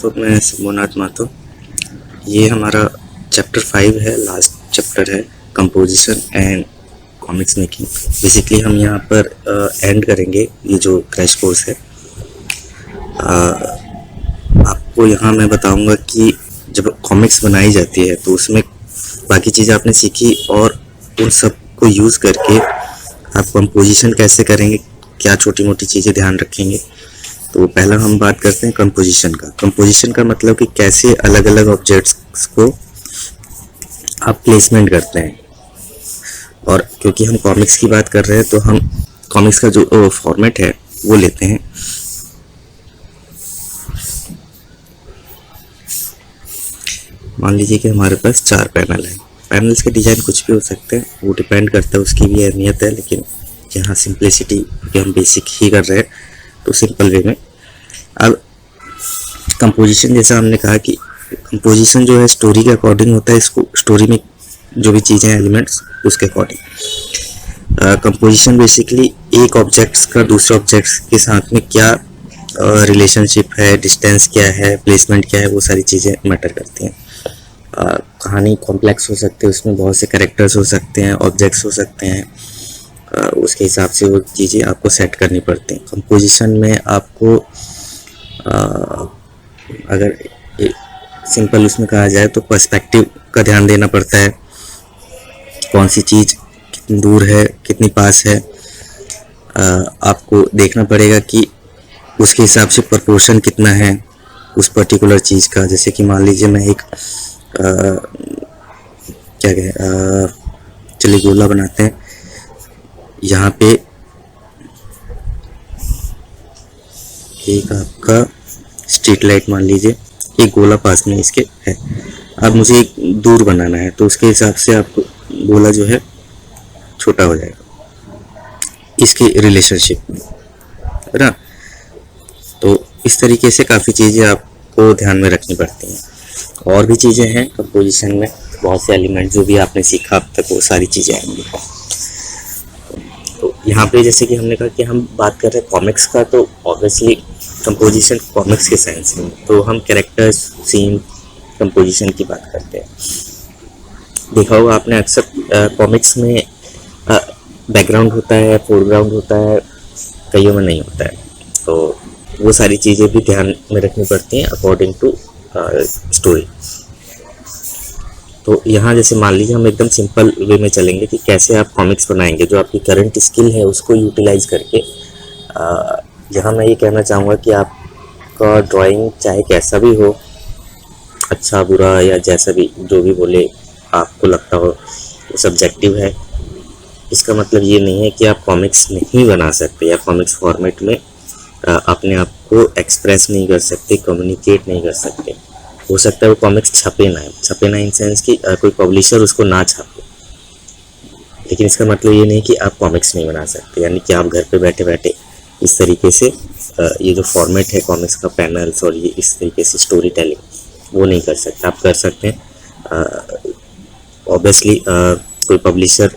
तो मैं शंभुनाथ माथुर। ये हमारा चैप्टर 5 है, लास्ट चैप्टर है, composition and comics making. Basically हम यहाँ पर एंड करेंगे ये जो क्रैश कोर्स है। आपको यहाँ मैं बताऊँगा कि जब कॉमिक्स बनाई जाती है तो उसमें बाकी चीज़ें आपने सीखी और उन सब को यूज़ करके आप कंपोजिशन कैसे करेंगे, क्या छोटी मोटी चीज़ें ध्यान रखेंगे। तो पहला हम बात करते हैं कंपोजिशन का। कंपोजिशन का मतलब कि कैसे अलग अलग ऑब्जेक्ट्स को आप प्लेसमेंट करते हैं। और क्योंकि हम कॉमिक्स की बात कर रहे हैं तो हम कॉमिक्स का जो फॉर्मेट है वो लेते हैं। मान लीजिए कि हमारे पास 4 पैनल है। पैनल्स के डिज़ाइन कुछ भी हो सकते हैं, वो डिपेंड करता है, उसकी भी अहमियत है, लेकिन यहाँ सिंप्लिसिटी क्योंकि हम बेसिक ही कर रहे हैं तो सिंपल वे में। अब कंपोजिशन जैसा हमने कहा कि कंपोजिशन जो है स्टोरी के अकॉर्डिंग होता है। इसको स्टोरी में जो भी चीज़ें एलिमेंट्स उसके अकॉर्डिंग कंपोजिशन बेसिकली एक ऑब्जेक्ट्स का दूसरे ऑब्जेक्ट्स के साथ में क्या रिलेशनशिप है, डिस्टेंस क्या है, प्लेसमेंट क्या है, वो सारी चीज़ें मैटर करती हैं। कहानी कॉम्प्लेक्स हो सकती है, उसमें बहुत से कैरेक्टर्स हो सकते हैं, ऑब्जेक्ट्स हो सकते हैं, उसके हिसाब से वो चीज़ें आपको सेट करनी पड़ती हैं। कंपोजिशन में आपको अगर सिंपल उसमें कहा जाए तो पर्सपेक्टिव का ध्यान देना पड़ता है। कौन सी चीज़ कितनी दूर है, कितनी पास है, आपको देखना पड़ेगा कि उसके हिसाब से प्रोपोर्शन कितना है उस पर्टिकुलर चीज़ का। जैसे कि मान लीजिए मैं एक क्या कहें, चलिए गोला बनाते हैं। यहाँ पे एक आपका स्ट्रीट लाइट मान लीजिए, एक गोला पास में इसके है। अब मुझे एक दूर बनाना है तो उसके हिसाब से आपको गोला जो है छोटा हो जाएगा इसकी रिलेशनशिप, है ना। तो इस तरीके से काफ़ी चीज़ें आपको ध्यान में रखनी पड़ती हैं। और भी चीज़ें हैं कंपोजिशन में, बहुत से एलिमेंट जो भी आपने सीखा अब तक वो सारी चीज़ें आएंगी। तो यहाँ पे जैसे कि हमने कहा कि हम बात कर रहे हैं कॉमिक्स का, तो ऑब्वियसली कंपोजिशन कॉमिक्स के साइंस में तो हम कैरेक्टर्स, सीन, कंपोजिशन की बात करते हैं। देखा होगा आपने अक्सर कॉमिक्स में बैकग्राउंड होता है, फोरग्राउंड होता है, कईयों में नहीं होता है। तो वो सारी चीज़ें भी ध्यान में रखनी पड़ती हैं अकॉर्डिंग टू स्टोरी। तो यहाँ जैसे मान लीजिए हम एकदम सिंपल वे में चलेंगे कि कैसे आप कॉमिक्स बनाएंगे, जो आपकी करंट स्किल है उसको यूटिलाइज करके। यहाँ मैं ये कहना चाहूँगा कि आपका ड्राइंग चाहे कैसा भी हो, अच्छा बुरा या जैसा भी जो भी बोले आपको लगता हो, वो सब्जेक्टिव है। इसका मतलब ये नहीं है कि आप कॉमिक्स नहीं बना सकते या कॉमिक्स फॉर्मेट में अपने आप को एक्सप्रेस नहीं कर सकते, कम्युनिकेट नहीं कर सकते। हो सकता है वो कॉमिक्स छपे ना इन सेंस कि कोई पब्लिशर उसको ना छापे, लेकिन इसका मतलब ये नहीं कि आप कॉमिक्स नहीं बना सकते। यानी कि आप घर पे बैठे बैठे इस तरीके से ये जो फॉर्मेट है कॉमिक्स का, पैनल्स और ये इस तरीके से स्टोरी टेलिंग वो नहीं कर सकते। आप कर सकते हैं ऑब्वियसली। कोई पब्लिशर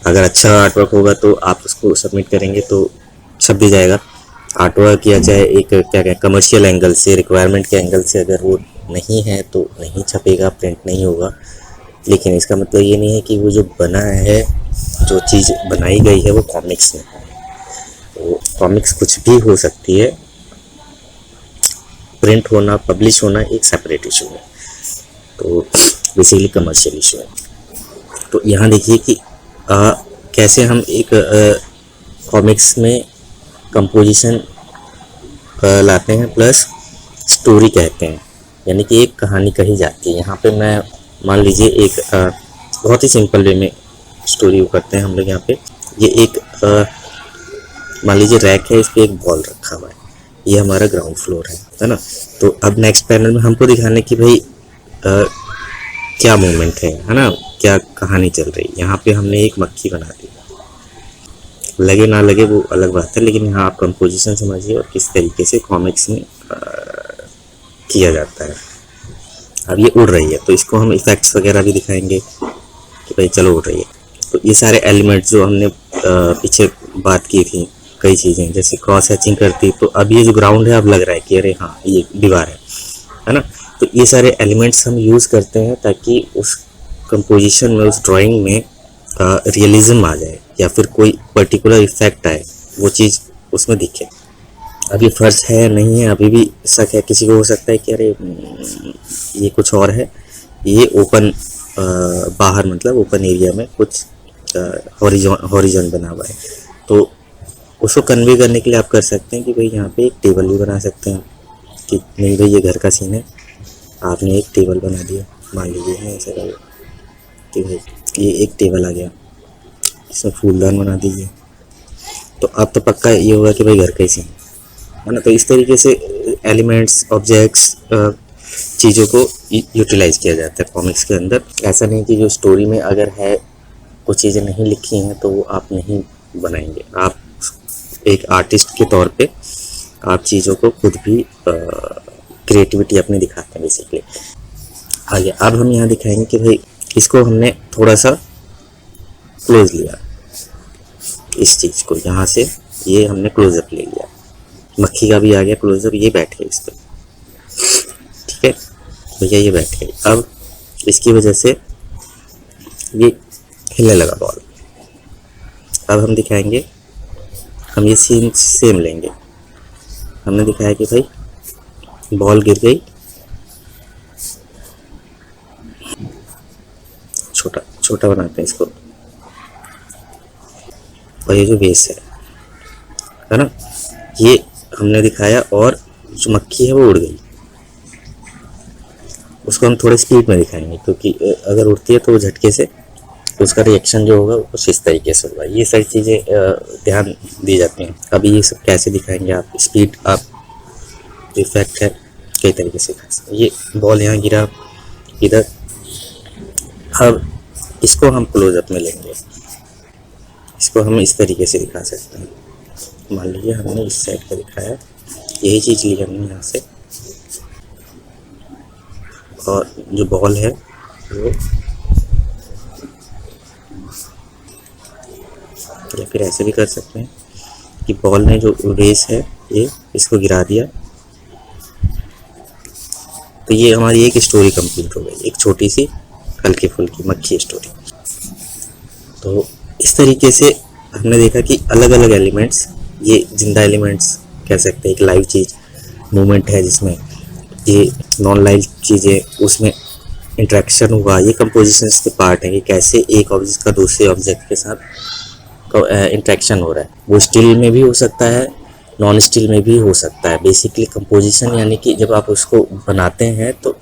अगर अच्छा आर्टवर्क होगा तो आप उसको सबमिट करेंगे तो छप भी जाएगा। आर्टवर्क किया जाए एक क्या कहें कमर्शियल एंगल से, रिक्वायरमेंट के एंगल से, अगर वो नहीं है तो नहीं छपेगा, प्रिंट नहीं होगा। लेकिन इसका मतलब ये नहीं है कि वो जो बना है, जो चीज़ बनाई गई है वो कॉमिक्स में है। तो कॉमिक्स कुछ भी हो सकती है, प्रिंट होना, पब्लिश होना एक सेपरेट इशू है। तो बेसिकली कमर्शियल इशू है। तो यहाँ देखिए कि कैसे हम एक कॉमिक्स में कंपोजिशन लाते हैं प्लस स्टोरी कहते हैं, यानी कि एक कहानी कही जाती है। यहाँ पे मैं मान लीजिए एक बहुत ही सिंपल वे में स्टोरी करते हैं हम लोग। यहाँ पे ये एक मान लीजिए रैक है, इस पर एक बॉल रखा हुआ है, ये हमारा ग्राउंड फ्लोर है ना। तो अब नेक्स्ट पैनल में हमको दिखाने की भाई क्या मूवमेंट है ना, क्या कहानी चल रही है। यहाँ पे हमने एक मक्खी बना दी, लगे ना लगे वो अलग बात है, लेकिन यहाँ आप कंपोजिशन समझिए और किस तरीके से कॉमिक्स में किया जाता है। अब ये उड़ रही है तो इसको हम इफेक्ट्स वगैरह भी दिखाएंगे कि भाई चलो उड़ रही है। तो ये सारे एलिमेंट्स जो हमने पीछे बात की थी कई चीज़ें जैसे क्रॉस हैचिंग करती, तो अब ये जो ग्राउंड है अब लग रहा है कि अरे हाँ ये दीवार है ना। तो ये सारे एलिमेंट्स हम यूज़ करते हैं ताकि उस कंपोजिशन में, उस ड्राइंग में रियलिज्म आ जाए या फिर कोई पर्टिकुलर इफेक्ट आए, वो चीज़ उसमें दिखे। अब ये फर्श है नहीं है अभी भी शक है, किसी को हो सकता है कि अरे ये कुछ और है, ये ओपन बाहर मतलब ओपन एरिया में कुछ हॉरिजॉन बना हुआ है। तो उसको कन्वे करने के लिए आप कर सकते हैं कि भाई यहाँ पे एक टेबल भी बना सकते हैं कि नहीं भाई ये घर का सीन है, आपने एक टेबल बना दिया, मान लीजिए है ऐसा करो कि भाई ये एक टेबल आ गया, इसमें फूलदान बना दीजिए, तो अब तो पक्का ये होगा कि भाई घर का ही सीन है ना। तो इस तरीके से एलिमेंट्स, ऑब्जेक्ट्स, चीज़ों को यूटिलाइज किया जाता है कॉमिक्स के अंदर। ऐसा नहीं कि जो स्टोरी में अगर है कुछ चीज़ें नहीं लिखी हैं तो वो आप नहीं बनाएंगे। आप एक आर्टिस्ट के तौर पे आप चीज़ों को खुद भी क्रिएटिविटी अपनी दिखाते हैं बेसिकली। आगे अब हम यहाँ दिखाएंगे कि भाई इसको हमने थोड़ा सा क्लोज लिया, इस चीज़ को यहाँ से ये हमने क्लोजअप ले लिया, मक्खी का भी आ गया क्लोजअप, ये बैठ गया इस पर, ठीक है भैया ये बैठ गई। अब इसकी वजह से ये हिलने लगा बॉल। अब हम दिखाएंगे, हम ये सीन सेम लेंगे, हमने दिखाया कि भाई बॉल गिर गई, छोटा छोटा बनाते हैं इसको, और ये जो बेस है ना, ये हमने दिखाया, और जो मक्खी है वो उड़ गई, उसको हम थोड़े स्पीड में दिखाएंगे क्योंकि अगर उड़ती है तो वो झटके से उसका रिएक्शन जो होगा वो कुछ इस तरीके से होगा। ये सारी चीज़ें ध्यान दी जाती हैं। अभी ये सब कैसे दिखाएंगे आप, स्पीड, आप इफेक्ट है कई तरीके से दिखा सकते हैं। ये बॉल यहाँ गिरा इधर, अब इसको हम क्लोजअप में लेंगे, इसको हम इस तरीके से दिखा सकते हैं। मान लीजिए हमने इस साइड का दिखाया, यही चीज़ ली हमने यहाँ से, और जो बॉल है वो, या फिर ऐसे भी कर सकते हैं कि बॉल ने जो रेस है ये इसको गिरा दिया, तो ये हमारी एक स्टोरी कंप्लीट हो गई, एक छोटी सी हल्की फुल्की मक्खी स्टोरी। तो इस तरीके से हमने देखा कि अलग अलग एलिमेंट्स, ये जिंदा एलिमेंट्स कह सकते हैं, एक लाइव चीज़ मूवमेंट है जिसमें, ये नॉन लाइव चीज़ें उसमें इंट्रैक्शन हुआ, ये कंपोजिशंस के पार्ट हैं कि कैसे एक ऑब्जेक्ट का दूसरे ऑब्जेक्ट के साथ इंट्रैक्शन हो रहा है। वो स्टिल में भी हो सकता है, नॉन स्टिल में भी हो सकता है। बेसिकली कंपोजिशन यानी कि जब आप उसको बनाते हैं तो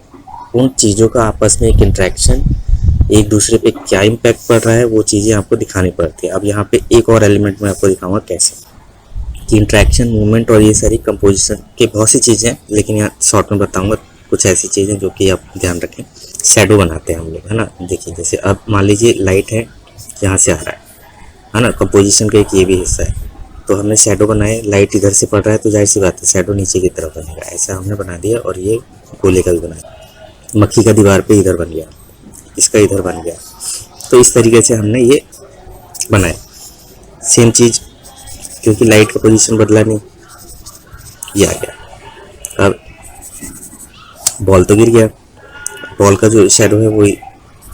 उन चीज़ों का आपस में एक इंट्रैक्शन, एक दूसरे पे क्या इम्पैक्ट पड़ रहा है, वो चीज़ें आपको दिखानी पड़ती है। अब यहाँ पे एक और एलिमेंट मैं आपको दिखाऊंगा कैसे कि इंट्रैक्शन, मूवमेंट और ये सारी कंपोजिशन के बहुत सी चीज़ें हैं, लेकिन यहाँ शॉर्ट में बताऊंगा कुछ ऐसी चीज़ें जो कि आप ध्यान रखें। शैडो बनाते हैं हम लोग, है ना। देखिए जैसे अब मान लीजिए लाइट है यहाँ से आ रहा है ना, कंपोजिशन का एक ये भी हिस्सा है, तो हमने शैडो बनाए, लाइट इधर से पड़ रहा है तो जाहिर सी बात है शैडो नीचे की तरफ बनेगा, ऐसा हमने बना दिया। और ये गोले का भी बनाया, मक्खी का दीवार पे इधर बन गया, इसका इधर बन गया, तो इस तरीके से हमने ये बनाया। सेम चीज़, क्योंकि लाइट का पोजीशन बदला नहीं, ये आ गया। अब बॉल तो गिर गया, बॉल का जो शेडो है वही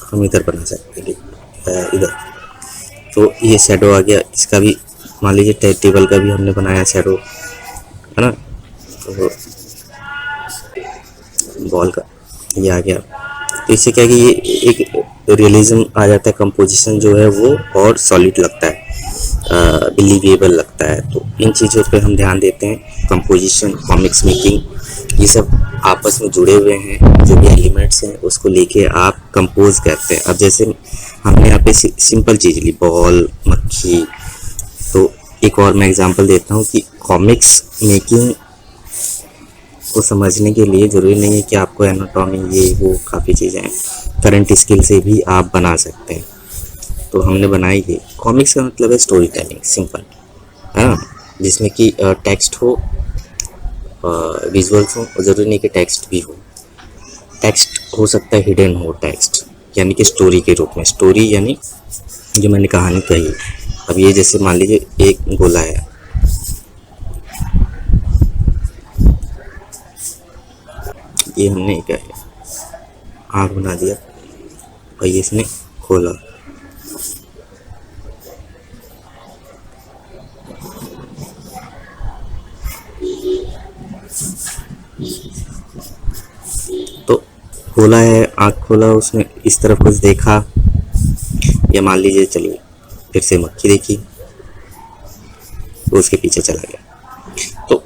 हम इधर बना सकते हैं, इधर, तो ये शेडो आ गया। इसका भी मान लीजिए टेबल का भी हमने बनाया शेडो, है ना, तो बॉल का ये आ गया। तो इससे क्या कि ये एक रियलिज्म आ जाता है, कंपोजिशन जो है वो और सॉलिड लगता है, बिलीवेबल लगता है। तो इन चीज़ों पे हम ध्यान देते हैं। कंपोजिशन, कॉमिक्स मेकिंग, ये सब आपस में जुड़े हुए हैं। जो भी एलिमेंट्स हैं उसको लेके आप कंपोज करते हैं। अब जैसे हमने यहाँ पे सिंपल चीज़ ली, बॉल, मक्खी, तो एक और मैं एग्जांपल देता हूँ कि कॉमिक्स मेकिंग को समझने के लिए ज़रूरी नहीं है कि आपको एनाटॉमी ये वो काफ़ी चीज़ें हैं, करंट स्किल से भी आप बना सकते हैं। तो हमने बनाई ये कॉमिक्स का मतलब है स्टोरी टेलिंग, सिंपल, है ना, जिसमें कि टेक्स्ट हो, विजुअल्स हो, और ज़रूरी नहीं कि टेक्स्ट भी हो। टेक्स्ट हो सकता है हिडन हो, टेक्स्ट यानी कि स्टोरी के रूप में। स्टोरी यानी जो मैंने कहानी कही। अब ये जैसे मान लीजिए एक गोला है, ये हमने क्या है आँख बना दिया और ये इसने खोला। तो खोला है, आँख खोला उसने, इस तरफ कुछ देखा, या मान लीजिए चलिए फिर से मक्खी देखी, वो उसके पीछे चला गया। तो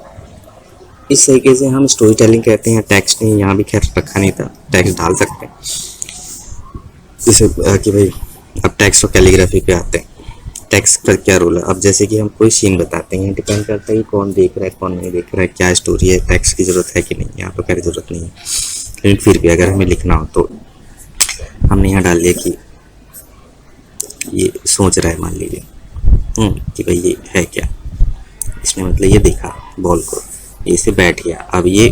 इस तरीके से हम स्टोरी टेलिंग कहते हैं। टेक्स्ट नहीं, यहाँ भी खैर रखा नहीं था, टेक्स्ट डाल सकते हैं जैसे कि भाई अब टेक्स्ट और कैलीग्राफी पे आते हैं। टेक्स्ट का क्या रोल है? अब जैसे कि हम कोई सीन बताते हैं, डिपेंड करता है कि कौन देख रहा है कौन नहीं देख रहा है, क्या स्टोरी है, टेक्स्ट की ज़रूरत है कि नहीं। यहाँ तो खैर ज़रूरत नहीं है, लेकिन फिर भी अगर हमें लिखना हो तो हमने यहाँ डाल दिया कि ये सोच रहा है, मान लीजिए कि भाई ये है क्या, इसने मतलब ये देखा बॉल को, ये इसे बैठ गया। अब ये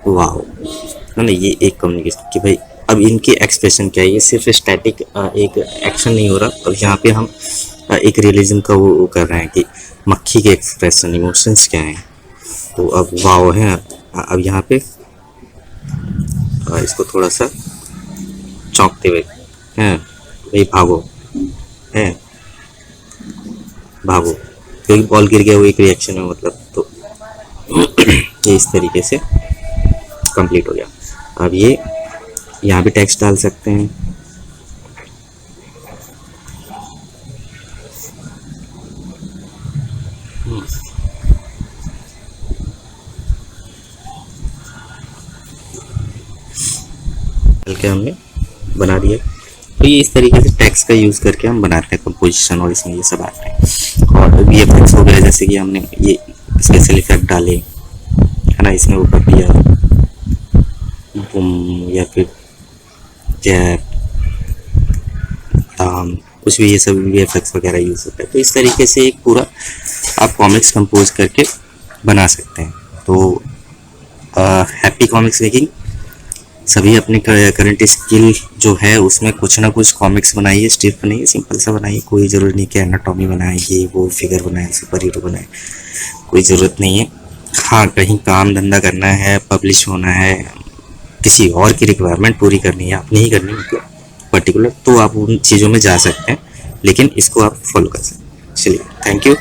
वाह ना, ये एक कम्युनिकेशन कि भाई अब इनके एक्सप्रेशन क्या है, ये सिर्फ स्टैटिक एक एक्शन नहीं हो रहा। अब यहाँ पे हम एक रियलिज्म का वो कर रहे हैं कि मक्खी के एक्सप्रेशन इमोशंस क्या हैं। तो अब वाव है, अब यहाँ पे इसको थोड़ा सा चौंकते हुए हैं, भाई भागो है, भागो, क्योंकि बॉल गिर गया, वो एक रिएक्शन है मतलब। तो ये इस तरीके से कंप्लीट हो गया। अब ये यहाँ भी टेक्स्ट डाल सकते हैं। के हमने बना दिया। तो ये इस तरीके से टेक्स्ट का यूज़ करके हम बनाते हैं कंपोजिशन, और इसमें ये सब आते हैं। और वीएफएक्स हो गया, जैसे कि हमने ये स्पेशल इफेक्ट डाले है ना, इसमें वो कर दिया बूम, या फिर जैप कुछ भी, ये सब वीएफएक्स वगैरह यूज़ होता है। तो इस तरीके से एक पूरा आप कॉमिक्स कंपोज करके बना सकते हैं। तो हैप्पी कॉमिक्स मेकिंग, सभी अपने करंट स्किल जो है उसमें कुछ ना कुछ कॉमिक्स बनाइए, स्ट्रिप बनाइए, सिंपल सा बनाइए। कोई ज़रूरत नहीं कि एनाटॉमी बनाए, ये वो फिगर बनाए, सुपर हीरो बनाए, कोई ज़रूरत नहीं है। हाँ, कहीं काम धंधा करना है, पब्लिश होना है, किसी और की रिक्वायरमेंट पूरी करनी है, आप नहीं करनी मतलब पर्टिकुलर, तो आप उन चीज़ों में जा सकते हैं, लेकिन इसको आप फॉलो कर सकते हैं। चलिए, थैंक यू।